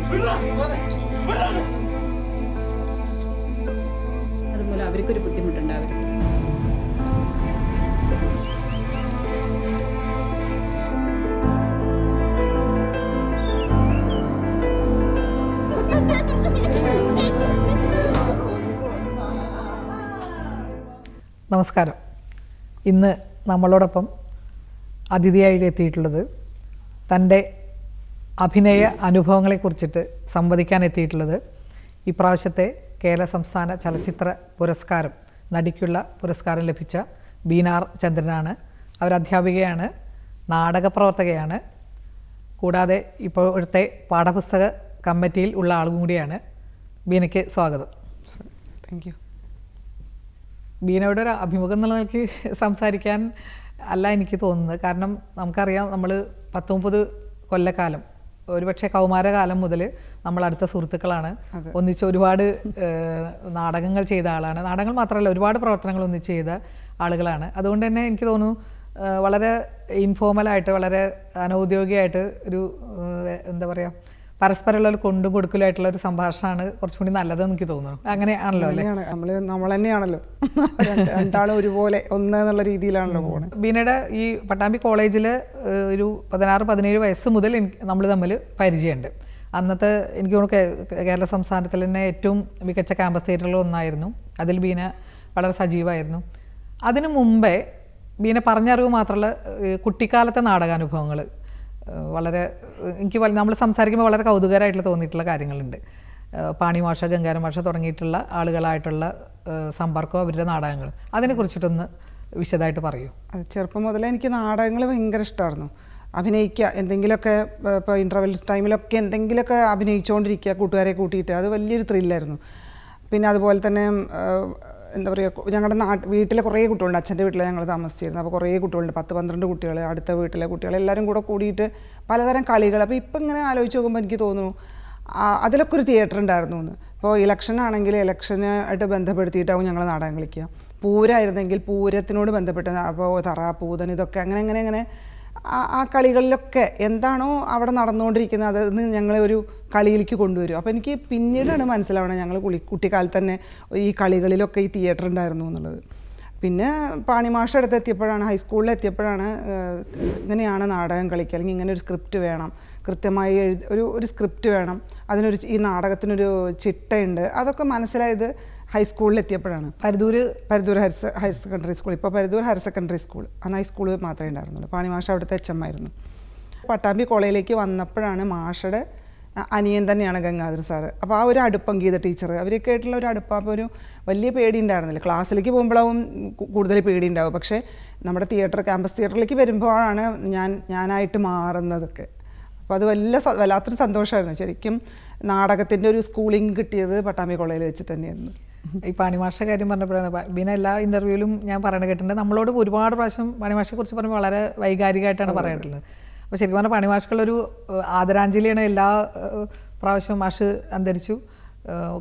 അതുമൂലം അവർക്കൊരു ബുദ്ധിമുട്ടുണ്ടാവരുത്. നമസ്കാരം. ഇന്ന് നമ്മളോടൊപ്പം അതിഥിയായി എത്തിയിട്ടുള്ളത് തൻ്റെ അഭിനയ അനുഭവങ്ങളെക്കുറിച്ചിട്ട് സംവദിക്കാൻ എത്തിയിട്ടുള്ളത് ഇപ്രാവശ്യത്തെ കേരള സംസ്ഥാന ചലച്ചിത്ര പുരസ്കാരം നടിക്കുള്ള പുരസ്കാരം ലഭിച്ച ബീനാർ ചന്ദ്രനാണ്. അവർ അധ്യാപികയാണ്, നാടകപ്രവർത്തകയാണ്, കൂടാതെ ഇപ്പോഴത്തെ പാഠപുസ്തക കമ്മിറ്റിയിൽ ഉള്ള ആളും കൂടിയാണ്. ബീനയ്ക്ക് സ്വാഗതം. Thank you. ബീനയുടെ ഒരു അഭിമുഖം എന്നുള്ള നിലയ്ക്ക് സംസാരിക്കാൻ അല്ല എനിക്ക് തോന്നുന്നത്. കാരണം നമുക്കറിയാം, നമ്മൾ 19 കൊല്ലക്കാലം, ഒരുപക്ഷെ കൗമാരകാലം മുതൽ നമ്മൾ അടുത്ത സുഹൃത്തുക്കളാണ്. ഒന്നിച്ച് ഒരുപാട് നാടകങ്ങൾ ചെയ്ത ആളാണ്. നാടകങ്ങൾ മാത്രമല്ല, ഒരുപാട് പ്രവർത്തനങ്ങൾ ഒന്നിച്ച് ചെയ്ത ആളുകളാണ്. അതുകൊണ്ട് തന്നെ എനിക്ക് തോന്നുന്നു വളരെ ഇൻഫോർമലായിട്ട്, വളരെ അനൗദ്യോഗികമായിട്ട് ഒരു എന്താ പറയുക, പരസ്പരമുള്ള ഒരു കൊണ്ടും കൊടുക്കലായിട്ടുള്ള ഒരു സംഭാഷണമാണ് കുറച്ചും കൂടി നല്ലതെന്ന് എനിക്ക് തോന്നുന്നു. അങ്ങനെയാണല്ലോ അല്ലേ? നമ്മൾ തന്നെയാണല്ലോ രണ്ടാളും ഒരുപോലെ ഒന്ന് എന്നുള്ള രീതിയിലാണല്ലോ പോകുന്നത്. ബീനയുടെ ഈ പട്ടാമ്പി കോളേജിൽ ഒരു 16-17 വയസ്സ് മുതൽ നമ്മൾ തമ്മിൽ പരിചയമുണ്ട്. അന്നത്തെ എനിക്ക് തോന്നുന്നു കേരള സംസ്ഥാനത്തിൽ തന്നെ ഏറ്റവും മികച്ച ക്യാമ്പസ് തിയേറ്ററുകളിൽ ഒന്നായിരുന്നു. അതിൽ ബീന വളരെ സജീവമായിരുന്നു. അതിനു മുമ്പേ ബീന പറഞ്ഞറിവ് മാത്രമുള്ള കുട്ടിക്കാലത്തെ നാടകാനുഭവങ്ങൾ വളരെ എനിക്ക് നമ്മൾ സംസാരിക്കുമ്പോൾ വളരെ കൗതുകരമായിട്ടുള്ള തോന്നിയിട്ടുള്ള കാര്യങ്ങളുണ്ട്. പാണി മാഷ, ഗംഗാരം മാഷ തുടങ്ങിയിട്ടുള്ള ആളുകളായിട്ടുള്ള സമ്പർക്കവും അവരുടെ നാടകങ്ങൾ, അതിനെക്കുറിച്ചിട്ടൊന്ന് വിശദമായിട്ട് പറയൂ. ചെറുപ്പം മുതലേ എനിക്ക് നാടകങ്ങൾ ഭയങ്കര ഇഷ്ടമായിരുന്നു. അഭിനയിക്കുക, എന്തെങ്കിലുമൊക്കെ ഇപ്പോൾ ഇൻ്റർവെൽ ടൈമിലൊക്കെ എന്തെങ്കിലുമൊക്കെ അഭിനയിച്ചുകൊണ്ടിരിക്കുക കൂട്ടുകാരെ കൂട്ടിയിട്ട്, അത് വലിയൊരു ത്രില്ലായിരുന്നു. പിന്നെ അതുപോലെ തന്നെ എന്താ പറയുക, ഞങ്ങളുടെ വീട്ടിലെ കുറേ കുട്ടികളുണ്ട്. അച്ഛൻ്റെ വീട്ടിൽ ഞങ്ങൾ താമസിച്ചിരുന്നു. അപ്പോൾ കുറേ കുട്ടികളുണ്ട്, 10-12 കുട്ടികൾ. അടുത്ത വീട്ടിലെ കുട്ടികൾ എല്ലാവരും കൂടെ കൂടിയിട്ട് പലതരം കളികൾ. അപ്പോൾ ഇപ്പം ഇങ്ങനെ ആലോചിച്ച് നോക്കുമ്പോൾ എനിക്ക് തോന്നുന്നു അതിലൊക്കെ ഒരു തിയേറ്റർ ഉണ്ടായിരുന്നു എന്ന്. ഇപ്പോൾ ഇലക്ഷനാണെങ്കിൽ ഇലക്ഷനായിട്ട് ബന്ധപ്പെടുത്തിയിട്ടാവും ഞങ്ങൾ നാടകം കളിക്കുക. പൂരമായിരുന്നെങ്കിൽ പൂരത്തിനോട് ബന്ധപ്പെട്ട്, അപ്പോൾ തറ, പൂതൻ, ഇതൊക്കെ അങ്ങനെ അങ്ങനെ അങ്ങനെ ആ കളികളിലൊക്കെ എന്താണോ അവിടെ നടന്നുകൊണ്ടിരിക്കുന്നത് അത് ഞങ്ങളെ ഒരു കളിയിലേക്ക് കൊണ്ടുവരും. അപ്പോൾ എനിക്ക് പിന്നീടാണ് മനസ്സിലാവണം ഞങ്ങൾ കുട്ടിക്കാലത്ത് തന്നെ ഈ കളികളിലൊക്കെ ഈ തിയേറ്റർ ഉണ്ടായിരുന്നു എന്നുള്ളത്. പിന്നെ പാണിമാഷ അടുത്തെത്തിയപ്പോഴാണ്, ഹൈസ്കൂളിൽ എത്തിയപ്പോഴാണ് ഇങ്ങനെയാണ് നാടകം കളിക്കുക, അല്ലെങ്കിൽ ഇങ്ങനെ ഒരു സ്ക്രിപ്റ്റ് വേണം, കൃത്യമായി ഒരു സ്ക്രിപ്റ്റ് വേണം, ഈ നാടകത്തിനൊരു ചിട്ടയുണ്ട്, അതൊക്കെ മനസ്സിലായത് ഹൈസ്കൂളിൽ എത്തിയപ്പോഴാണ്. പരുതൂർ ഹയർ സെക്കൻഡറി സ്കൂൾ, ഇപ്പോൾ പരുതൂർ ഹയർ സെക്കൻഡറി സ്കൂൾ, അന്ന് ഹൈസ്കൂൾ മാത്രമേ ഉണ്ടായിരുന്നുള്ളൂ. പാണിമാഷ അവിടുത്തെ HM ആയിരുന്നു. പട്ടാമ്പി കോളേജിലേക്ക് വന്നപ്പോഴാണ് മാഷയുടെ അനിയൻ തന്നെയാണ് ഗംഗാധര സാറ്. അപ്പോൾ ആ ഒരു അടുപ്പം, ഗീത ടീച്ചർ, അവരൊക്കെ ആയിട്ടുള്ള ഒരു അടുപ്പം. അപ്പോൾ ഒരു വലിയ പേടി ഉണ്ടായിരുന്നില്ല. ക്ലാസ്സിലേക്ക് പോകുമ്പോഴാവും കൂടുതൽ പേടി ഉണ്ടാവും. പക്ഷേ നമ്മുടെ ക്യാമ്പസ് തിയേറ്ററിലേക്ക് വരുമ്പോഴാണ് ഞാനായിട്ട് മാറുന്നതൊക്കെ. അപ്പോൾ അത് വല്ലാത്തൊരു സന്തോഷമായിരുന്നു. ശരിക്കും നാടകത്തിൻ്റെ ഒരു സ്കൂളിംഗ് കിട്ടിയത് പട്ടാമ്പി കോളേജിൽ വെച്ചിട്ട് തന്നെയായിരുന്നു. ഈ പാണിമാഷ കാര്യം പറഞ്ഞപ്പോഴാണ് പിന്നെ എല്ലാ ഇൻ്റർവ്യൂവിലും ഞാൻ പറയണ കേട്ടിട്ടുണ്ട്, നമ്മളോട് ഒരുപാട് പ്രാവശ്യം പാണിമാഷയെ കുറിച്ച് പറയുമ്പോൾ വളരെ വൈകാരികമായിട്ടാണ് പറയാറുള്ളത്. അപ്പോൾ ശരിക്കും പറഞ്ഞാൽ പാണിമാഷക്കുള്ളൊരു ആദരാഞ്ജലിയാണ്. എല്ലാ പ്രാവശ്യവും മാഷ് അന്തരിച്ചു.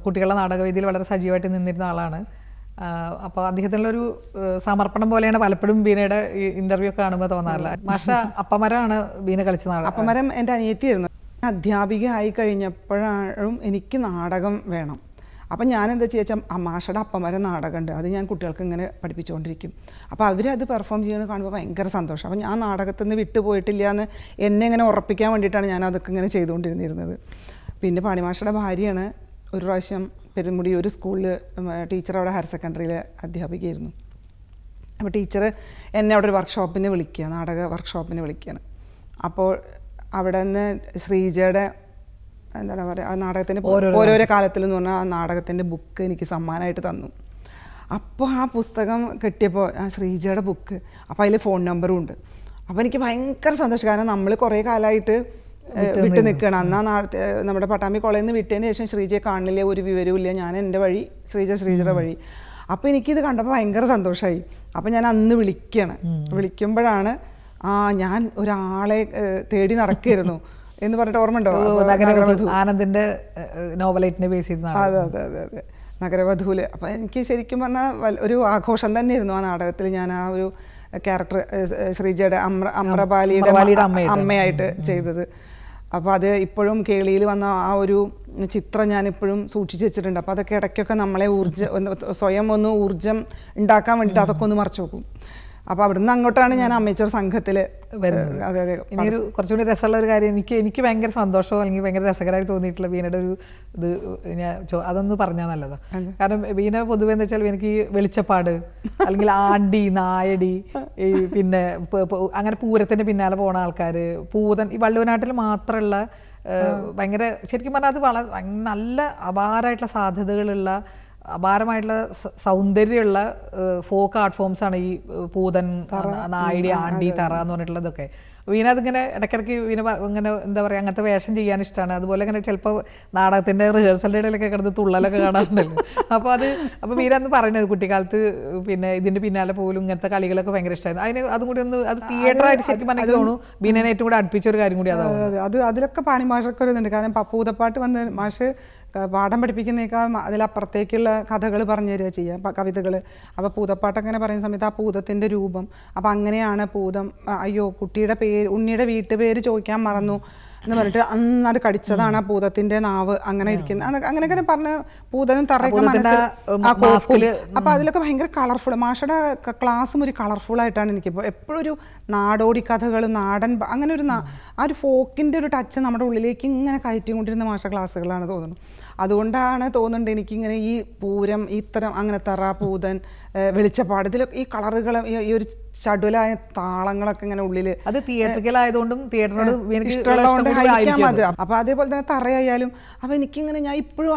കുട്ടികളുടെ നാടകവേദിയിൽ വളരെ സജീവമായിട്ട് നിന്നിരുന്ന ആളാണ്. അപ്പോൾ അദ്ദേഹത്തിനുള്ളൊരു സമർപ്പണം പോലെയാണ് പലപ്പോഴും ബീനയുടെ ഈ ഇൻ്റർവ്യൂ ഒക്കെ കാണുമ്പോൾ തോന്നാറില്ല. മാഷ അപ്പമരമാണ് ബീന കളിച്ച നാടകം. അപ്പമരം എൻ്റെ അനിയത്തിയായിരുന്നു. അധ്യാപിക ആയി കഴിഞ്ഞപ്പോഴും എനിക്ക് നാടകം വേണം. അപ്പം ഞാനെന്താ ചോദിച്ചാൽ, മാഷയുടെ അപ്പമരം നാടകമുണ്ട്, അത് ഞാൻ കുട്ടികൾക്ക് ഇങ്ങനെ പഠിപ്പിച്ചുകൊണ്ടിരിക്കും. അപ്പോൾ അവരത് പെർഫോം ചെയ്യുന്നത് കാണുമ്പോൾ ഭയങ്കര സന്തോഷം. അപ്പം ഞാൻ നാടകത്തിൽ നിന്ന് വിട്ടുപോയിട്ടില്ല എന്ന് എന്നെ ഇങ്ങനെ ഉറപ്പിക്കാൻ വേണ്ടിയിട്ടാണ് ഞാൻ അതൊക്കെ ഇങ്ങനെ ചെയ്തുകൊണ്ടിരുന്നിരുന്നത്. പിന്നെ പാണിമാഷയുടെ ഭാര്യയാണ് ഒരു പ്രാവശ്യം പെരുമുടി ഒരു സ്കൂളിൽ ടീച്ചർ, അവിടെ ഹയർ സെക്കൻഡറിയിൽ അധ്യാപികയായിരുന്നു. അപ്പോൾ ടീച്ചർ എന്നെ അവിടെ ഒരു വർക്ക്ഷോപ്പിന് വിളിക്കുക, നാടക വർക്ക്ഷോപ്പിന് വിളിക്കുകയാണ്. അപ്പോൾ അവിടെ നിന്ന് ശ്രീജയുടെ എന്താണ് പറയുക, ആ നാടകത്തിൻ്റെ ഓരോരോ കാലത്തിൽ എന്ന് പറഞ്ഞാൽ ആ നാടകത്തിൻ്റെ ബുക്ക് എനിക്ക് സമ്മാനമായിട്ട് തന്നു. അപ്പോൾ ആ പുസ്തകം കിട്ടിയപ്പോൾ ആ ശ്രീജയുടെ ബുക്ക്, അപ്പോൾ അതിൽ ഫോൺ നമ്പറും ഉണ്ട്. അപ്പോൾ എനിക്ക് ഭയങ്കര സന്തോഷം. കാരണം നമ്മൾ കുറേ കാലമായിട്ട് വിട്ട് നിൽക്കണം. എന്നാൽ നമ്മുടെ പട്ടാമ്പി കോളേജിൽ നിന്ന് വിട്ടതിന് ശേഷം ശ്രീജയെ കാണില്ല, ഒരു വിവരവും ഇല്ല. ഞാൻ എൻ്റെ വഴി, ശ്രീജയുടെ വഴി. അപ്പോൾ എനിക്കിത് കണ്ടപ്പോൾ ഭയങ്കര സന്തോഷമായി. അപ്പോൾ ഞാൻ അന്ന് വിളിക്കുമ്പോഴാണ് ഞാൻ ഒരാളെ തേടി നടക്കുകയായിരുന്നു എന്ന് പറഞ്ഞിട്ട് ഓർമ്മയുണ്ടോ? ആനന്ദിന്റെ നോവലൈറ്റിനെ ബേസ് ചെയ്ത. അതെ അതെ അതെ അതെ, നഗരവധൂല്. അപ്പോൾ എനിക്ക് ശരിക്കും പറഞ്ഞാൽ ഒരു ആഘോഷം തന്നെയായിരുന്നു ആ നാടകത്തിൽ. ഞാൻ ആ ഒരു ക്യാരക്ടർ ശ്രീജയുടെ അമ്രപാലിയുടെ അമ്മയായിട്ട് ചെയ്തത്. അപ്പോൾ അത് ഇപ്പോഴും കേളിയിൽ വന്ന ആ ഒരു ചിത്രം ഞാൻ ഇപ്പോഴും സൂക്ഷിച്ച് വെച്ചിട്ടുണ്ട്. അപ്പോൾ അതൊക്കെ ഇടയ്ക്കൊക്കെ നമ്മളെ സ്വയം ഒന്ന് ഊർജ്ജം ഉണ്ടാക്കാൻ വേണ്ടിയിട്ട് അതൊക്കെ ഒന്ന് മറച്ചു വെക്കും. അപ്പോൾ അവിടുന്ന് അങ്ങോട്ടാണ് ഞാൻ അമേച്ചർ സംഘത്തിൽ വരുന്നത്. അതെ അതെ. ഇനി ഒരു കുറച്ചുകൂടി രസമുള്ള ഒരു കാര്യം എനിക്ക് ഭയങ്കര സന്തോഷമോ അല്ലെങ്കിൽ ഭയങ്കര രസകരമായി തോന്നിയിട്ടുള്ള വീണയുടെ ഒരു ഇത് ഞാൻ അതൊന്ന് പറഞ്ഞാൽ നല്ലതാണ്. കാരണം വീണ പൊതുവെ എന്ന് വെച്ചാൽ എനിക്ക് വെളിച്ചപ്പാട് അല്ലെങ്കിൽ ആണ്ടി നായടി ഈ പിന്നെ അങ്ങനെ പൂരത്തിന് പിന്നാലെ പോണ ആൾക്കാർ പൂതൻ ഈ വള്ളുവനാട്ടിൽ മാത്രമുള്ള ഭയങ്കര ശരിക്കും പറഞ്ഞാൽ അത് വളരെ നല്ല അപാരമായിട്ടുള്ള സാധ്യതകളുള്ള അപാരമായിട്ടുള്ള സൗന്ദര്യമുള്ള ഫോക്ക് ആർട്ട് ഫോംസ് ആണ് ഈ പൂതൻ, നായിഡി, ആണ്ടി, തറ എന്ന് പറഞ്ഞിട്ടുള്ളതൊക്കെ. വീണ അതിങ്ങനെ ഇടയ്ക്കിടയ്ക്ക് വീണ ഇങ്ങനെ എന്താ പറയുക അങ്ങനത്തെ വേഷം ചെയ്യാൻ ഇഷ്ടമാണ്. അതുപോലെ ഇങ്ങനെ ചിലപ്പോൾ നാടകത്തിൻ്റെ റിഹേഴ്സലിൻ്റെ ഇടയിലൊക്കെ കിടന്ന് തുള്ളലൊക്കെ കാണാറുണ്ടല്ലോ. അപ്പോൾ വീണ എന്ന് പറയുന്നത് കുട്ടിക്കാലത്ത് പിന്നെ ഇതിൻ്റെ പിന്നാലെ പോലും ഇങ്ങനത്തെ കളികളൊക്കെ ഭയങ്കര ഇഷ്ടമായിരുന്നു. അതും കൂടി ഒന്ന് അത് തിയേറ്ററായിട്ട് ശരിക്കും എനിക്ക് തോന്നുന്നു വീണനെ ഏറ്റവും കൂടി അടുപ്പിച്ച ഒരു കാര്യം കൂടി അതാണ്. അതിലൊക്കെ പാണി മാഷൊക്കെ ഒരു ഇതുണ്ട്. കാരണം പൂതപ്പാട്ട് വന്ന് മാഷ് പാഠം പഠിപ്പിക്കുന്നേക്കാൾ അതിലപ്പുറത്തേക്കുള്ള കഥകൾ പറഞ്ഞു തരിക ചെയ്യുക, കവിതകൾ. അപ്പോൾ പൂതപ്പാട്ട് അങ്ങനെ പറയുന്ന സമയത്ത് ആ പൂതത്തിൻ്റെ രൂപം, അപ്പോൾ അങ്ങനെയാണ് പൂതം, അയ്യോ കുട്ടിയുടെ പേര് ഉണ്ണിയുടെ വീട്ടുപേര് ചോദിക്കാൻ മറന്നു എന്ന് പറഞ്ഞിട്ട് അന്നത് കടിച്ചതാണ് ആ പൂതത്തിൻ്റെ നാവ് അങ്ങനെ ഇരിക്കുന്നത്. അങ്ങനെയൊക്കെ പറഞ്ഞ് പൂതനും തറയൊക്കെ മനസ്സിൽ അപ്പോൾ അതിലൊക്കെ ഭയങ്കര കളർഫുൾ. മാഷയുടെ ക്ലാസ്സും ഒരു കളർഫുള്ളായിട്ടാണ് എനിക്കിപ്പോൾ എപ്പോഴും ഒരു നാടോടി കഥകൾ, നാടൻ അങ്ങനെ ഒരു ആ ഒരു ഫോക്കിൻ്റെ ഒരു ടച്ച് നമ്മുടെ ഉള്ളിലേക്ക് ഇങ്ങനെ കയറ്റിക്കൊണ്ടിരുന്ന മാഷ ക്ലാസ്സുകളാണ് തോന്നുന്നു. അതുകൊണ്ടാണ് തോന്നുന്നുണ്ട് എനിക്കിങ്ങനെ ഈ പൂരം, ഇത്തരം അങ്ങനെ തറ, പൂതൻ, വെളിച്ചപ്പാട് ഇതിലൊക്കെ ഈ കളറുകൾ, ഈ ഒരു ചടുലായ താളങ്ങളൊക്കെ ഇങ്ങനെ ഉള്ളിൽ അത് തിയേറ്ററിക്കലായതുകൊണ്ടും തിയേറ്ററിനോട് ഇഷ്ടമുള്ളതുകൊണ്ട് ആയിരിക്കാം അത്. അപ്പോൾ അതേപോലെ തന്നെ തറയായാലും അപ്പോൾ എനിക്കിങ്ങനെ ഞാൻ ഇപ്പോഴും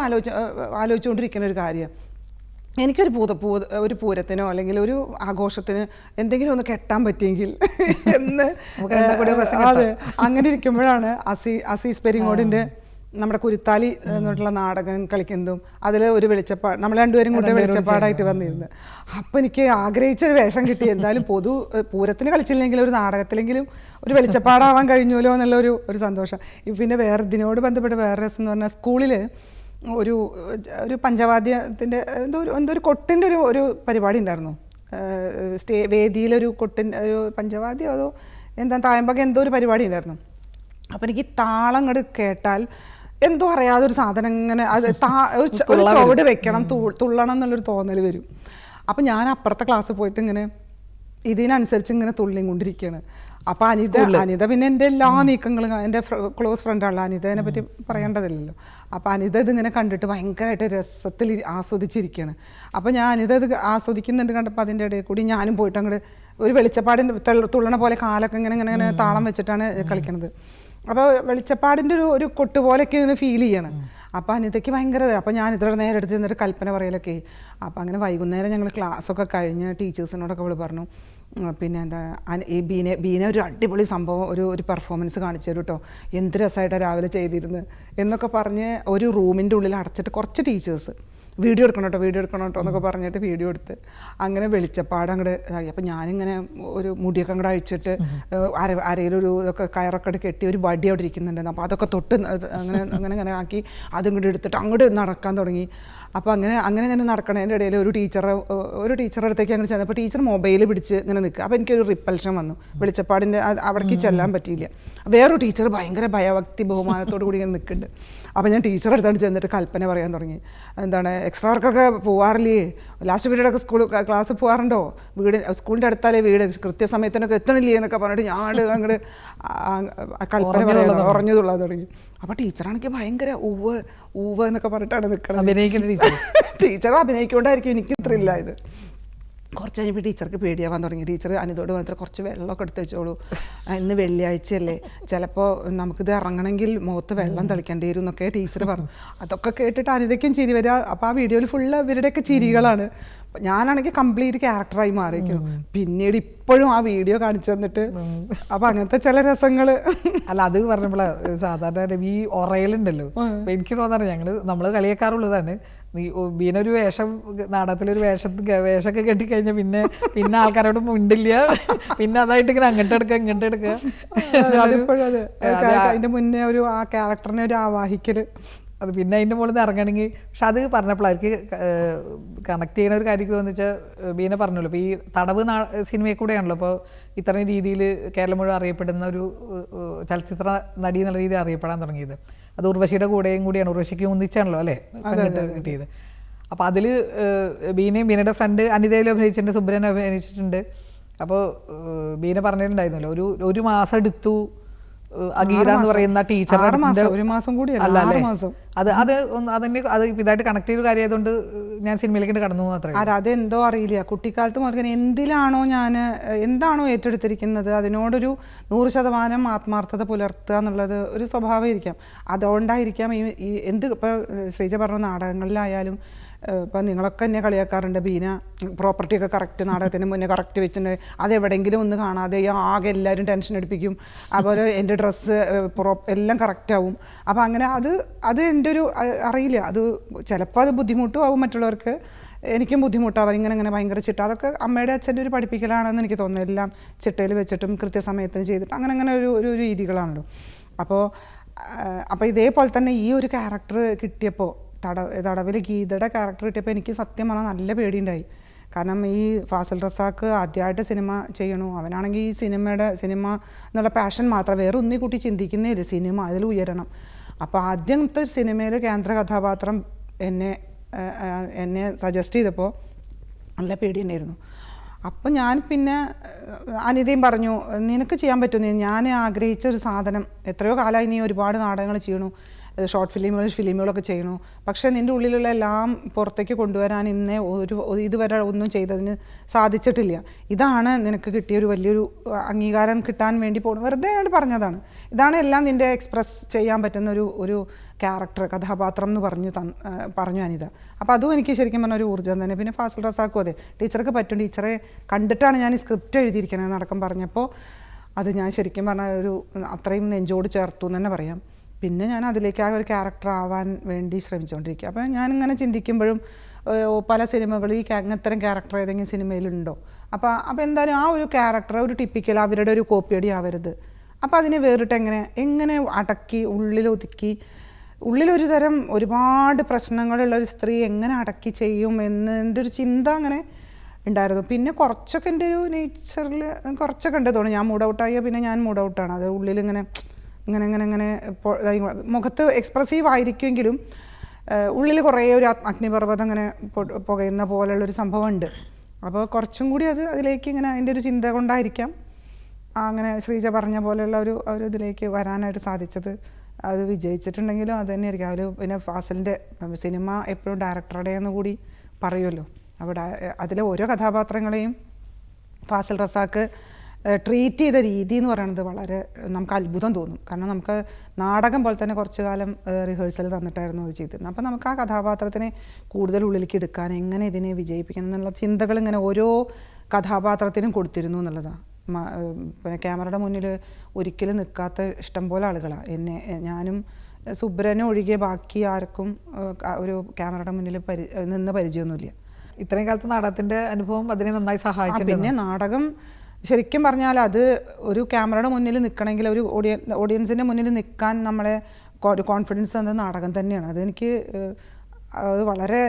ആലോചിച്ചുകൊണ്ടിരിക്കുന്ന ഒരു കാര്യം, എനിക്കൊരു ഒരു പൂരത്തിനോ അല്ലെങ്കിൽ ഒരു ആഘോഷത്തിന് എന്തെങ്കിലും ഒന്ന് കെട്ടാൻ പറ്റിയെങ്കിൽ എന്ന്. അതെ, അങ്ങനെ ഇരിക്കുമ്പോഴാണ് അസീസ് പെരിങ്ങോടിൻ്റെ നമ്മുടെ കുരുത്താലി എന്നുള്ള നാടകം കളിക്കുന്നതും അതിൽ ഒരു വെളിച്ചപ്പാട് നമ്മൾ രണ്ടുപേരും കൂടെ വെളിച്ചപ്പാടായിട്ട് വന്നിരുന്നത്. അപ്പം എനിക്ക് ആഗ്രഹിച്ചൊരു വേഷം കിട്ടി. എന്തായാലും പൂരത്തിന് കളിച്ചില്ലെങ്കിലും ഒരു നാടകത്തിലെങ്കിലും ഒരു വെളിച്ചപ്പാടാവാൻ കഴിഞ്ഞല്ലോ എന്നുള്ള ഒരു സന്തോഷം. പിന്നെ വേറെ ഇതിനോട് ബന്ധപ്പെട്ട് വേറെ രസം എന്ന് പറഞ്ഞാൽ സ്കൂളിൽ ഒരു പഞ്ചവാദ്യത്തിൻ്റെ എന്തോ ഒരു കൊട്ടിൻ്റെ ഒരു പരിപാടി ഉണ്ടായിരുന്നു. വേദിയിലൊരു കൊട്ടിൻ്റെ ഒരു പഞ്ചവാദ്യം അതോ എന്താ തായമ്പക എന്തോ ഒരു പരിപാടി ഉണ്ടായിരുന്നു. അപ്പോൾ എനിക്ക് താളം അങ്ങോട്ട് കേട്ടാൽ എന്തോ അറിയാതെ ഒരു സാധനം ഇങ്ങനെ അത് ഒരു ചുവട് വെക്കണം, തുള്ളണം എന്നുള്ളൊരു തോന്നൽ വരും. അപ്പം ഞാൻ അപ്പുറത്തെ ക്ലാസ്സിൽ പോയിട്ട് ഇങ്ങനെ ഇതിനനുസരിച്ച് ഇങ്ങനെ തുള്ളിയും കൊണ്ടിരിക്കുകയാണ്. അപ്പോൾ അനിത പിന്നെ എൻ്റെ എല്ലാ നീക്കങ്ങളും, എൻ്റെ ക്ലോസ് ഫ്രണ്ടാണല്ലോ അനിതേനെ പറ്റി പറയേണ്ടതില്ലല്ലോ. അപ്പോൾ അനിത ഇതിങ്ങനെ കണ്ടിട്ട് ഭയങ്കരമായിട്ട് രസത്തിൽ ആസ്വദിച്ചിരിക്കുകയാണ്. അപ്പോൾ ഞാൻ അനിത ഇത് ആസ്വദിക്കുന്നുണ്ട് കണ്ടപ്പോൾ അതിൻ്റെ ഇടയിൽ കൂടി ഞാനും പോയിട്ട് അങ്ങോട്ട് ഒരു വെളിച്ചപ്പാടിൻ്റെ തുള്ളണ പോലെ കാലൊക്കെ ഇങ്ങനെ ഇങ്ങനെ ഇങ്ങനെ താളം വെച്ചിട്ടാണ് കളിക്കണത്. അപ്പോൾ വെളിച്ചപ്പാടിൻ്റെ ഒരു കൊട്ട് പോലെയൊക്കെ ഇങ്ങനെ ഫീൽ ചെയ്യണം. അപ്പോൾ അനിതയ്ക്ക് ഭയങ്കര. അപ്പോൾ ഞാൻ ഇത്ര നേരെ എടുത്ത് ചെന്നിട്ട് കൽപ്പന പറയലൊക്കെ. അപ്പോൾ അങ്ങനെ വൈകുന്നേരം ഞങ്ങൾ ക്ലാസ്സൊക്കെ കഴിഞ്ഞ് ടീച്ചേഴ്സിനോടൊക്കെ അവൾ പറഞ്ഞു, പിന്നെ എന്താ ഈ ബീനെ ഒരു അടിപൊളി സംഭവം ഒരു പെർഫോമൻസ് കാണിച്ചു തരും കേട്ടോ, എന്ത് രസമായിട്ടാണ് രാവിലെ ചെയ്തിരുന്നത് എന്നൊക്കെ പറഞ്ഞ് ഒരു റൂമിൻ്റെ ഉള്ളിൽ അടച്ചിട്ട് കുറച്ച് ടീച്ചേഴ്സ് വീഡിയോ എടുക്കണം കേട്ടോ എന്നൊക്കെ പറഞ്ഞിട്ട് വീഡിയോ എടുത്ത് അങ്ങനെ വെളിച്ചപ്പാട് അങ്ങോട്ട് ഇതായി. അപ്പോൾ ഞാനിങ്ങനെ ഒരു മുടിയൊക്കെ അങ്ങോട്ട് അഴിച്ചിട്ട് അരയിലൊരു ഇതൊക്കെ കയറൊക്കെ കെട്ടി ഒരു വടി അവിടെ ഇരിക്കുന്നുണ്ടായിരുന്നു. അപ്പോൾ അതൊക്കെ തൊട്ട് അങ്ങനെ ആക്കി അതും കൂടി എടുത്തിട്ട് അങ്ങോട്ട് നടക്കാൻ തുടങ്ങി. അപ്പോൾ അങ്ങനെ നടക്കണതിൻ്റെ ഇടയിൽ ഒരു ടീച്ചറുടെ അടുത്തേക്ക് അങ്ങനെ ചെന്നപ്പോൾ ടീച്ചർ മൊബൈൽ പിടിച്ച് ഇങ്ങനെ നിൽക്കുക. അപ്പോൾ എനിക്കൊരു റിപ്പൽഷൻ വന്നു. വെളിച്ചപ്പാടിൻ്റെ അവിടേക്ക് ചെല്ലാൻ പറ്റിയില്ല. വേറൊരു ടീച്ചർ ഭയങ്കര ഭയഭക്തി ബഹുമാനത്തോടു കൂടി ഇങ്ങനെ നിൽക്കുന്നുണ്ട്. അപ്പോൾ ഞാൻ ടീച്ചറെ അടുത്തോട്ട് ചെന്നിട്ട് കൽപ്പന പറയാൻ തുടങ്ങി, എന്താണ് എക്സ്ട്രാ വർക്കൊക്കെ പോവാറില്ലേ, ലാസ്റ്റ് പീരീഡൊക്കെ ക്ലാസ്സിൽ പോകാറുണ്ടോ, സ്കൂളിൻ്റെ അടുത്താലേ വീട്, കൃത്യസമയത്തിനൊക്കെ എത്തണില്ലേ എന്നൊക്കെ പറഞ്ഞിട്ട് ഞാൻ അങ്ങോട്ട് കൽപ്പന പറയാൻ ഉറഞ്ഞതുള്ളത് തുടങ്ങി. അപ്പോൾ ടീച്ചറാണെങ്കിൽ ഭയങ്കര ഊവ് എന്നൊക്കെ പറഞ്ഞിട്ടാണ് നിൽക്കുന്നത്. ടീച്ചർ അഭിനയിക്കൊണ്ടായിരിക്കും എനിക്ക് ത്രില്ലായത്. കുറച്ച് കഴിഞ്ഞപ്പോൾ ടീച്ചർക്ക് പേടിയാവാൻ തുടങ്ങി. ടീച്ചർ അനിതോട് മാത്രം കുറച്ച് വെള്ളമൊക്കെ എടുത്ത് വെച്ചോളൂ, ഇന്ന് വെള്ളിയാഴ്ചയല്ലേ, ചിലപ്പോൾ നമുക്കിത് ഇറങ്ങണമെങ്കിൽ മുഖത്ത് വെള്ളം തളിക്കേണ്ടി വരും എന്നൊക്കെ ടീച്ചർ പറഞ്ഞു. അതൊക്കെ കേട്ടിട്ട് അനിതയ്ക്കും ചിരി വരിക. അപ്പോൾ ആ വീഡിയോയിൽ ഫുള്ള് ഇവരുടെയൊക്കെ ചിരികളാണ്. ഞാനാണെങ്കിൽ കംപ്ലീറ്റ് ക്യാരക്ടറായി മാറിയിരിക്കും. പിന്നീട് ഇപ്പോഴും ആ വീഡിയോ കാണിച്ചു തന്നിട്ട് അപ്പം അങ്ങനത്തെ ചില രസങ്ങൾ. അല്ല, അത് പറഞ്ഞപ്പോൾ സാധാരണ ഈ ഒറയലുണ്ടല്ലോ, എനിക്ക് തോന്നാറ് നമ്മൾ കളിയേക്കാറുള്ളതാണ്. ബീനൊരു വേഷം നാടകത്തിലൊരു വേഷമൊക്കെ കെട്ടിക്കഴിഞ്ഞാൽ പിന്നെ ആൾക്കാരോട് മിണ്ടില്ല, പിന്നെ അതായിട്ട് ഇങ്ങനെ ഇങ്ങോട്ട് എടുക്കുക. അതിപ്പോഴും അതിൻ്റെ മുന്നേ ആ ക്യാരക്ടറിനെ ഒരു ആവാഹിക്കല് അത് പിന്നെ അതിൻ്റെ മുകളിൽ നിന്ന് ഇറങ്ങണമെങ്കിൽ പക്ഷെ അത് പറഞ്ഞപ്പോൾ അവർക്ക് കണക്ട് ചെയ്യുന്ന ഒരു കാര്യം എന്ന് വെച്ചാൽ ബീന പറഞ്ഞല്ലോ ഇപ്പോൾ ഈ തടവ് സിനിമയിൽ കൂടെയാണല്ലോ ഇപ്പോൾ ഇത്രയും രീതിയിൽ കേരളം മുഴുവൻ അറിയപ്പെടുന്ന ഒരു ചലച്ചിത്ര നടി എന്നുള്ള രീതിയിൽ അറിയപ്പെടാൻ തുടങ്ങിയത്. അത് ഉർവശിയുടെ കൂടെയും കൂടിയാണ്, ഉർവശിക്ക് ഒന്നിച്ചാണല്ലോ അല്ലേ കിട്ടിയത്. അപ്പോൾ അതിൽ ബീനയുടെ ഫ്രണ്ട് അനിതയിൽ അഭിനയിച്ചിട്ടുണ്ട്, സുബ്രൻ അഭിനയിച്ചിട്ടുണ്ട്. അപ്പോൾ ബീന പറഞ്ഞിട്ടുണ്ടായിരുന്നല്ലോ ഒരു മാസം എടുത്തു അഗീത എന്ന് പറയുന്ന ടീച്ചറുടെ ഒരു മാസം കൂടി അതെന്നെ അത് ഇതായിട്ട് കണക്ട് ചെയ്ത കാര്യമായതുകൊണ്ട് ഞാൻ സിനിമയിലേക്ക് കടന്നു മാത്രമേ. അതെന്തോ അറിയില്ല, കുട്ടിക്കാലത്ത് മുതൽ എന്താണോ ഏറ്റെടുത്തിരിക്കുന്നത് അതിനോടൊരു 100% ആത്മാർത്ഥത പുലർത്തുക എന്നുള്ളത് ഒരു സ്വഭാവമായിരിക്കാം. അതുകൊണ്ടായിരിക്കാം ഈ ഇപ്പോൾ ശ്രീജ പറഞ്ഞ നാടകങ്ങളിലായാലും ഇപ്പം നിങ്ങളൊക്കെ എന്നെ കളിയാക്കാറുണ്ട്, ബീന പ്രോപ്പർട്ടിയൊക്കെ കറക്റ്റ് നാടകത്തിന് മുന്നേ കറക്റ്റ് വെച്ചിട്ടുണ്ട്, അതെവിടെയെങ്കിലും ഒന്ന് കാണാതെ ആകെ എല്ലാവരും ടെൻഷൻ എടുപ്പിക്കും, അതുപോലെ എൻ്റെ ഡ്രസ്സ് എല്ലാം കറക്റ്റാവും. അപ്പോൾ അങ്ങനെ അത് എൻ്റെ ഒരു അറിയില്ല, അത് ചിലപ്പോൾ അത് ബുദ്ധിമുട്ടും ആവും മറ്റുള്ളവർക്ക്, എനിക്കും ബുദ്ധിമുട്ടാവും. ഇങ്ങനെ ഭയങ്കര ചിട്ട, അതൊക്കെ അമ്മയുടെ അച്ഛൻ്റെ ഒരു പഠിപ്പിക്കലാണെന്ന് എനിക്ക് തോന്നുന്നു. എല്ലാം ചിട്ടയിൽ വെച്ചിട്ടും കൃത്യസമയത്തിന് ചെയ്തിട്ട് അങ്ങനെ ഒരു രീതികളാണല്ലോ. അപ്പോൾ ഇതേപോലെ തന്നെ ഈ ഒരു ക്യാരക്ടർ കിട്ടിയപ്പോൾ, തടവിൽ ഗീതയുടെ ക്യാരക്ടർ കിട്ടിയപ്പോൾ എനിക്ക് സത്യം പറഞ്ഞാൽ നല്ല പേടിയുണ്ടായി. കാരണം ഈ ഫാസിൽ റസാക്ക് ആദ്യമായിട്ട് സിനിമ ചെയ്യണു, അവനാണെങ്കിൽ ഈ സിനിമ എന്നുള്ള പാഷൻ മാത്രം, വേറെ ഒന്നി കൂട്ടി ചിന്തിക്കുന്നേയില്ല, സിനിമ അതിൽ ഉയരണം. അപ്പോൾ ആദ്യത്തെ സിനിമയിൽ കേന്ദ്ര കഥാപാത്രം എന്നെ സജസ്റ്റ് ചെയ്തപ്പോൾ നല്ല പേടിയുണ്ടായിരുന്നു. അപ്പം ഞാൻ പിന്നെ അനിതയും പറഞ്ഞു, നിനക്ക് ചെയ്യാൻ പറ്റും, ഞാൻ ആഗ്രഹിച്ച ഒരു സാധനം, എത്രയോ കാലമായി നീ ഒരുപാട് നാടകങ്ങൾ ചെയ്യണു, ഷോർട്ട് ഫിലിമുകളൊക്കെ ചെയ്യണു, പക്ഷേ നിൻ്റെ ഉള്ളിലുള്ള എല്ലാം പുറത്തേക്ക് കൊണ്ടുവരാൻ ഇതുവരെ ഒന്നും ചെയ്തതിന് സാധിച്ചിട്ടില്ല. ഇതാണ് നിനക്ക് കിട്ടിയൊരു വലിയൊരു അംഗീകാരം കിട്ടാൻ വേണ്ടി പോകണം, വെറുതെ ആയിട്ട് പറഞ്ഞതാണ്. ഇതാണ് എല്ലാം നിൻ്റെ എക്സ്പ്രസ് ചെയ്യാൻ പറ്റുന്ന ഒരു ക്യാരക്ടർ, കഥാപാത്രം എന്ന് പറഞ്ഞു അനിത. അപ്പോൾ അതും എനിക്ക് ശരിക്കും പറഞ്ഞ ഒരു ഊർജ്ജം തന്നെ. പിന്നെ ഫാസിൽ റസാക്കും അതെ, ടീച്ചർക്ക് പറ്റും, ടീച്ചറെ കണ്ടിട്ടാണ് ഞാൻ ഈ സ്ക്രിപ്റ്റ് എഴുതിയിരിക്കുന്നത് നടക്കം പറഞ്ഞപ്പോൾ അത് ഞാൻ ശരിക്കും പറഞ്ഞാൽ അത്രയും നെഞ്ചോട് ചേർത്തു എന്ന് തന്നെ പറയാം. പിന്നെ ഞാൻ അതിലേക്ക് ആ ഒരു ക്യാരക്ടർ ആവാൻ വേണ്ടി ശ്രമിച്ചുകൊണ്ടിരിക്കുക. അപ്പോൾ ഞാനിങ്ങനെ ചിന്തിക്കുമ്പോഴും പല സിനിമകളിൽ ഈ ഇത്തരം ക്യാരക്ടർ ഏതെങ്കിലും സിനിമയിലുണ്ടോ, അപ്പോൾ എന്തായാലും ആ ഒരു ക്യാരക്ടർ ഒരു ടിപ്പിക്കൽ അവരുടെ ഒരു കോപ്പിയടി ആവരുത്. അപ്പോൾ അതിനെ വേറിട്ട് എങ്ങനെ അടക്കി ഉള്ളിലൊരു തരം ഒരുപാട് പ്രശ്നങ്ങളുള്ള ഒരു സ്ത്രീ എങ്ങനെ അടക്കി ചെയ്യും എന്നതിൻ്റെ ഒരു ചിന്ത അങ്ങനെ ഉണ്ടായിരുന്നു. പിന്നെ കുറച്ചൊക്കെ എൻ്റെ ഒരു നേച്ചറിൽ കുറച്ചൊക്കെ ഉണ്ട് തോന്നുന്നു. ഞാൻ മൂഡ് ഔട്ടായ പിന്നെ ഞാൻ മൂഡ് ഔട്ടാണ്, അത് ഉള്ളിലിങ്ങനെ മുഖത്ത് എക്സ്പ്രസീവ് ആയിരിക്കുമെങ്കിലും ഉള്ളിൽ കുറേ ഒരു അഗ്നിപർവ്വതം അങ്ങനെ പുകയുന്ന പോലുള്ളൊരു സംഭവം ഉണ്ട്. അപ്പോൾ കുറച്ചും കൂടി അതിലേക്ക് ഇങ്ങനെ അതിൻ്റെ ഒരു ചിന്ത കൊണ്ടായിരിക്കാം അങ്ങനെ ശ്രീജ പറഞ്ഞ പോലെയുള്ള ഒരു ഇതിലേക്ക് വരാനായിട്ട് സാധിച്ചത്. അത് വിജയിച്ചിട്ടുണ്ടെങ്കിലും അത് തന്നെയായിരിക്കും. പിന്നെ ഫാസിലിൻ്റെ സിനിമ എപ്പോഴും ഡയറക്ടറുടെ എന്ന് കൂടി പറയുമല്ലോ. അവിടെ അതിലെ ഓരോ കഥാപാത്രങ്ങളെയും ഫാസിൽ റസാക്ക് ട്രീറ്റ് ചെയ്ത രീതി എന്ന് പറയുന്നത് വളരെ നമുക്ക് അത്ഭുതം തോന്നും. കാരണം നമുക്ക് നാടകം പോലെ തന്നെ കുറച്ചു കാലം റിഹേഴ്സൽ തന്നിട്ടായിരുന്നു അത് ചെയ്തിരുന്നത്. അപ്പോൾ നമുക്ക് ആ കഥാപാത്രത്തിനെ കൂടുതൽ ഉള്ളിലേക്ക് എടുക്കാൻ, എങ്ങനെ ഇതിനെ വിജയിപ്പിക്കണം എന്നുള്ള ചിന്തകൾ ഇങ്ങനെ ഓരോ കഥാപാത്രത്തിനും കൊടുത്തിരുന്നു എന്നുള്ളതാണ്. പിന്നെ ക്യാമറയുടെ മുന്നിൽ ഒരിക്കലും നിൽക്കാത്ത ഇഷ്ടംപോലെ ആളുകളാണ്. ഞാനും സുബ്രനും ഒഴികെ ബാക്കി ആർക്കും ഒരു ക്യാമറയുടെ മുന്നിൽ നിന്ന് പരിചയമൊന്നുമില്ല. ഇത്രയും കാലത്ത് നാടകത്തിൻ്റെ അനുഭവം അതിനെ നന്നായി സഹായിച്ചു. പിന്നെ നാടകം ശരിക്കും പറഞ്ഞാൽ അത് ഒരു ക്യാമറയുടെ മുന്നിൽ നിൽക്കണമെങ്കിൽ, ഒരു ഓഡിയൻസിൻ്റെ മുന്നിൽ നിൽക്കാൻ നമ്മളെ ഒരു കോൺഫിഡൻസ് എന്ന നാടകം തന്നെയാണ്. അതെനിക്ക് വളരെ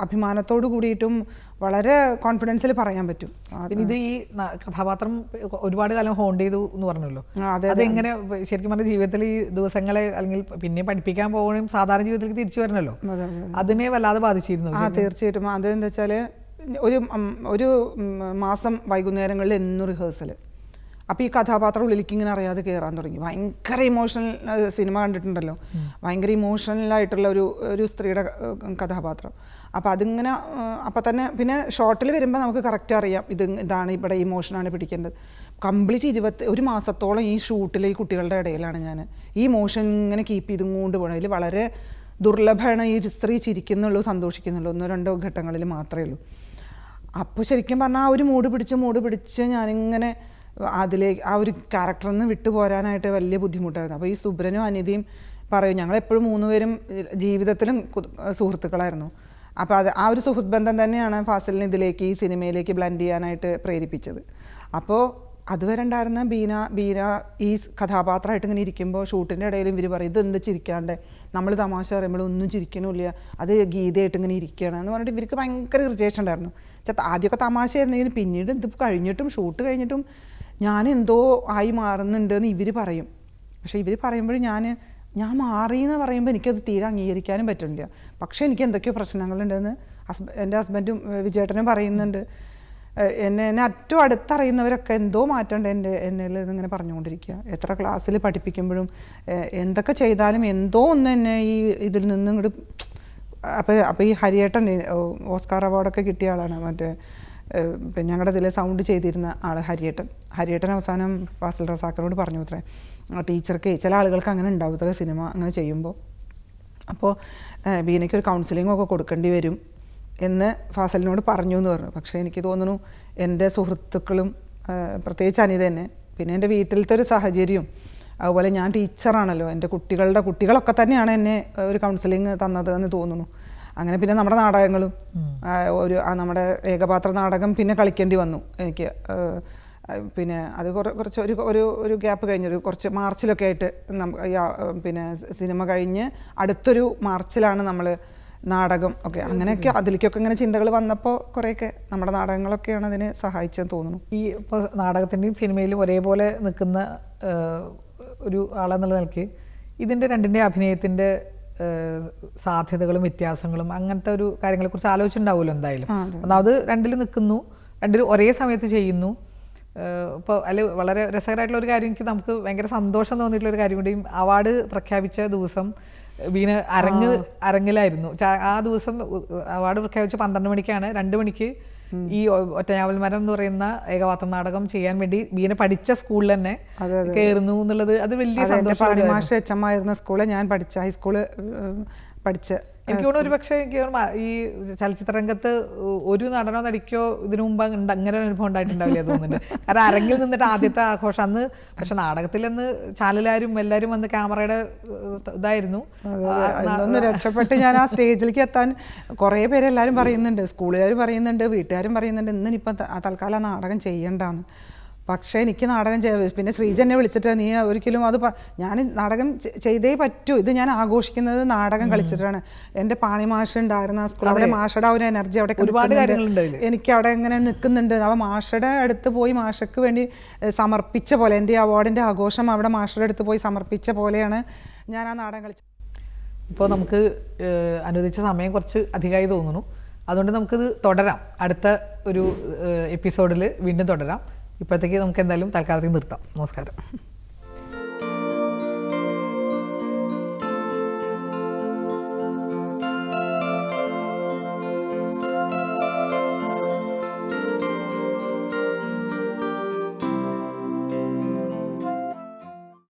അഭിമാനത്തോട് കൂടിയിട്ടും വളരെ കോൺഫിഡൻസിൽ പറയാൻ പറ്റും. പിന്നെ ഇത് ഈ കഥാപാത്രം ഒരുപാട് കാലം ഹോണ്ട് ചെയ്തു എന്ന് പറഞ്ഞല്ലോ, അതെങ്ങനെ ശരിക്കും പറഞ്ഞ ജീവിതത്തിൽ ഈ ദിവസങ്ങളെ അല്ലെങ്കിൽ പിന്നെ പഠിപ്പിക്കാൻ പോകണം, സാധാരണ ജീവിതത്തിലേക്ക് തിരിച്ചു വരണല്ലോ, അതിനെ വല്ലാതെ ബാധിച്ചിരുന്നു? തീർച്ചയായിട്ടും. അതെന്താ വെച്ചാൽ ഒരു മാസം വൈകുന്നേരങ്ങളിൽ എന്നും റിഹേഴ്സൽ. അപ്പോൾ ഈ കഥാപാത്രം ഉള്ളിലേക്ക് ഇങ്ങനെ അറിയാതെ കയറാൻ തുടങ്ങി. ഭയങ്കര ഇമോഷണൽ സിനിമ കണ്ടിട്ടുണ്ടല്ലോ, ഭയങ്കര ഇമോഷണലായിട്ടുള്ള ഒരു സ്ത്രീയുടെ കഥാപാത്രം. അപ്പോൾ അതിങ്ങനെ അപ്പം തന്നെ പിന്നെ ഷോർട്ടിൽ വരുമ്പോൾ നമുക്ക് കറക്റ്റ് അറിയാം ഇതാണ് ഇവിടെ ഇമോഷനാണ് പിടിക്കേണ്ടത്. കംപ്ലീറ്റ് ഒരു മാസത്തോളം ഈ ഷൂട്ടിൽ ഈ കുട്ടികളുടെ ഇടയിലാണ് ഞാൻ ഈ ഇമോഷൻ ഇങ്ങനെ കീപ്പ് ചെയ്തും കൊണ്ട് പോകണം. ഇതിൽ വളരെ ദുർലഭമാണ് ഈ സ്ത്രീ ചിരിക്കുന്നുള്ളൂ, സന്തോഷിക്കുന്നുള്ളൂ, 1-2 ഘട്ടങ്ങളിൽ മാത്രമേ ഉള്ളൂ. അപ്പോൾ ശരിക്കും പറഞ്ഞാൽ ആ ഒരു മൂഡ് പിടിച്ച് ഞാനിങ്ങനെ അതിലേക്ക് ആ ഒരു ക്യാരക്ടറിൽ നിന്ന് വിട്ടുപോരാനായിട്ട് വലിയ ബുദ്ധിമുട്ടായിരുന്നു. അപ്പോൾ ഈ സുബ്രനും അനിതയും പറയും, ഞങ്ങളെപ്പോഴും 3 പേരും ജീവിതത്തിലും സുഹൃത്തുക്കളായിരുന്നു. അപ്പോൾ ആ ഒരു സുഹൃത്ത് ബന്ധം തന്നെയാണ് ഫാസിലിനെ ഇതിലേക്ക് ഈ സിനിമയിലേക്ക് ബ്ലെൻഡ് ചെയ്യാനായിട്ട് പ്രേരിപ്പിച്ചത്. അപ്പോൾ അതുവരെ ഉണ്ടായിരുന്ന ബീന ഈ കഥാപാത്രമായിട്ട് ഇങ്ങനെ ഇരിക്കുമ്പോൾ ഷൂട്ടിൻ്റെ ഇടയിലും ഇവർ പറയും, ഇതെന്ത് ചിരിക്കാണ്ട് നമ്മൾ തമാശ പറയുമ്പോൾ ഒന്നും ചിരിക്കണില്ല, അത് ഗീതയായിട്ട് ഇങ്ങനെ ഇരിക്കുകയാണ് എന്ന് പറഞ്ഞിട്ട് ഇവർക്ക് ഭയങ്കര ഇറിറ്റേഷൻ ഉണ്ടായിരുന്നു. ആദ്യമൊക്കെ തമാശയായിരുന്നെങ്കിലും പിന്നീട് ഇത് കഴിഞ്ഞിട്ടും ഷൂട്ട് കഴിഞ്ഞിട്ടും ഞാൻ എന്തോ ആയി മാറുന്നുണ്ട് എന്ന് ഇവർ പറയും. പക്ഷേ ഇവർ പറയുമ്പോഴും ഞാൻ മാറി എന്ന് പറയുമ്പോൾ എനിക്കത് തീരെ അംഗീകരിക്കാനും പറ്റുന്നില്ല. പക്ഷേ എനിക്ക് എന്തൊക്കെയോ പ്രശ്നങ്ങളുണ്ടെന്ന് എൻ്റെ ഹസ്ബൻഡും വിജയേട്ടനും പറയുന്നുണ്ട്. എന്നെ ഏറ്റവും അടുത്തറിയുന്നവരൊക്കെ എന്തോ മാറ്റമുണ്ട് എന്നിൽ ഇങ്ങനെ പറഞ്ഞുകൊണ്ടിരിക്കുക. എത്ര ക്ലാസ്സിൽ പഠിപ്പിക്കുമ്പോഴും എന്തൊക്കെ ചെയ്താലും എന്തോ ഒന്ന് എന്നെ ഇതിൽ നിന്ന് ഇങ്ങോട്ട് അപ്പോൾ ഈ ഹരിയേട്ടൻ ഓസ്കാർ അവാർഡൊക്കെ കിട്ടിയ ആളാണ്. മറ്റേ പിന്നെ ഞങ്ങളുടെ ഇതിൽ സൗണ്ട് ചെയ്തിരുന്ന ആൾ ഹരിയേട്ടൻ അവസാനം ഫാസിൽ റസാഖിനോട് പറഞ്ഞു അത്രേ, ടീച്ചർക്ക് ചില ആളുകൾക്ക് അങ്ങനെ ഉണ്ടാവും ഇത്ര സിനിമ അങ്ങനെ ചെയ്യുമ്പോൾ, അപ്പോൾ ബീനയ്ക്ക് ഒരു കൗൺസിലിംഗ് ഒക്കെ കൊടുക്കേണ്ടി വരും എന്ന് ഫാസലിനോട് പറഞ്ഞു എന്ന് പറഞ്ഞു. പക്ഷേ എനിക്ക് തോന്നുന്നു എൻ്റെ സുഹൃത്തുക്കളും പ്രത്യേകിച്ച് അനിത തന്നെ, പിന്നെ എൻ്റെ വീട്ടിലത്തെ ഒരു സാഹചര്യവും, അതുപോലെ ഞാൻ ടീച്ചറാണല്ലോ, എൻ്റെ കുട്ടികളൊക്കെ തന്നെയാണ് എന്നെ ഒരു കൗൺസിലിംഗ് തന്നത് എന്ന് തോന്നുന്നു. അങ്ങനെ പിന്നെ നമ്മുടെ നാടകങ്ങളും നമ്മുടെ ഏകപാത്ര നാടകം പിന്നെ കളിക്കേണ്ടി വന്നു എനിക്ക്. പിന്നെ അത് കുറച്ച് ഒരു ഗ്യാപ്പ് കഴിഞ്ഞൊരു കുറച്ച് മാർച്ചിലൊക്കെ ആയിട്ട് പിന്നെ സിനിമ കഴിഞ്ഞ് അടുത്തൊരു മാർച്ചിലാണ് നമ്മൾ നാടകം ഒക്കെ അങ്ങനെയൊക്കെ അതിലേക്കൊക്കെ ഇങ്ങനെ ചിന്തകൾ വന്നപ്പോൾ കുറേയൊക്കെ നമ്മുടെ നാടകങ്ങളൊക്കെയാണ് അതിനെ സഹായിച്ചെന്ന് തോന്നുന്നു. ഈ ഇപ്പോൾ നാടകത്തിൻ്റെയും സിനിമയിലും ഒരേപോലെ നിൽക്കുന്ന ഒരു ആളെന്നുള്ള നിലയ്ക്ക് ഇതിൻ്റെ രണ്ടിൻ്റെ അഭിനയത്തിൻ്റെ സാധ്യതകളും വ്യത്യാസങ്ങളും അങ്ങനത്തെ ഒരു കാര്യങ്ങളെക്കുറിച്ച് ആലോചിച്ചിട്ടുണ്ടാവുമല്ലോ എന്തായാലും. ഒന്നാമത് രണ്ടിൽ നിൽക്കുന്നു, രണ്ടിലും ഒരേ സമയത്ത് ചെയ്യുന്നു. ഇപ്പോൾ അതിൽ വളരെ രസകരമായിട്ടുള്ള ഒരു കാര്യം, എനിക്ക് നമുക്ക് ഭയങ്കര സന്തോഷം തോന്നിയിട്ടുള്ള ഒരു കാര്യം കൂടിയും, അവാർഡ് പ്രഖ്യാപിച്ച ദിവസം വീണ അരങ്ങിലായിരുന്നു. ആ ദിവസം അവാർഡ് പ്രഖ്യാപിച്ച 12 മണിക്കാണ്. 2 മണിക്ക് ഈ ഒറ്റയാവൽമരം എന്ന് പറയുന്ന ഏകപാത്ര നാടകം ചെയ്യാൻ വേണ്ടി വീണ പഠിച്ച സ്കൂളിൽ തന്നെ കയറുന്നു എന്നുള്ളത് അത് വലിയ സന്തോഷമായിരുന്നു. സ്കൂളിൽ ഞാൻ പഠിച്ച ഹൈസ്കൂള് പഠിച്ച എനിക്ക് തോന്നുന്നു ഒരു പക്ഷേ ഈ ചലച്ചിത്ര രംഗത്ത് ഒരു നടനോ നടിക്കോ ഇതിനു മുമ്പ് അങ്ങനെ ഒരു അനുഭവം ഉണ്ടായിട്ടുണ്ടാവില്ല തോന്നുന്നുണ്ട്. കാരണം അരങ്ങിൽ നിന്നിട്ട് ആദ്യത്തെ ആഘോഷം അന്ന്. പക്ഷെ നാടകത്തിലന്ന് ചാനലുകാരും എല്ലാവരും വന്ന് ക്യാമറയുടെ ഇതായിരുന്നു. ഒന്ന് രക്ഷപ്പെട്ട് ഞാൻ ആ സ്റ്റേജിലേക്ക് എത്താൻ കുറേ പേര് എല്ലാവരും പറയുന്നുണ്ട്, സ്കൂളുകാരും പറയുന്നുണ്ട്, വീട്ടുകാരും പറയുന്നുണ്ട് ഇന്നിപ്പം തൽക്കാലം നാടകം ചെയ്യണ്ടാന്ന്. പക്ഷേ എനിക്ക് നാടകം പിന്നെ ശ്രീജ എന്നെ വിളിച്ചിട്ട് നീ ഒരിക്കലും അത് ഞാൻ നാടകം ചെയ്തേ പറ്റൂ, ഇത് ഞാൻ ആഘോഷിക്കുന്നത് നാടകം കളിച്ചിട്ടാണ്. എൻ്റെ പാണി മാഷ് ഉണ്ടായിരുന്ന ആ സ്കൂൾ, അവിടെ മാഷയുടെ ഒരു എനർജി അവിടെ ഒരുപാട് എനിക്ക് അവിടെ എങ്ങനെ നിൽക്കുന്നുണ്ട്. അപ്പോൾ മാഷയുടെ അടുത്ത് പോയി മാഷക്ക് വേണ്ടി സമർപ്പിച്ച പോലെ, എൻ്റെ അവാർഡിൻ്റെ ആഘോഷം അവിടെ മാഷയുടെ അടുത്ത് പോയി സമർപ്പിച്ച പോലെയാണ് ഞാൻ ആ നാടകം കളിച്ചത്. ഇപ്പോൾ നമുക്ക് അനുവദിച്ച സമയം കുറച്ച് അധികമായി തോന്നുന്നു. അതുകൊണ്ട് നമുക്കിത് തുടരാം, അടുത്ത ഒരു എപ്പിസോഡിൽ വീണ്ടും തുടരാം. ഇപ്പോഴത്തേക്ക് നമുക്ക് എന്തായാലും തൽക്കാലത്തേക്ക് നിർത്താം. നമസ്കാരം.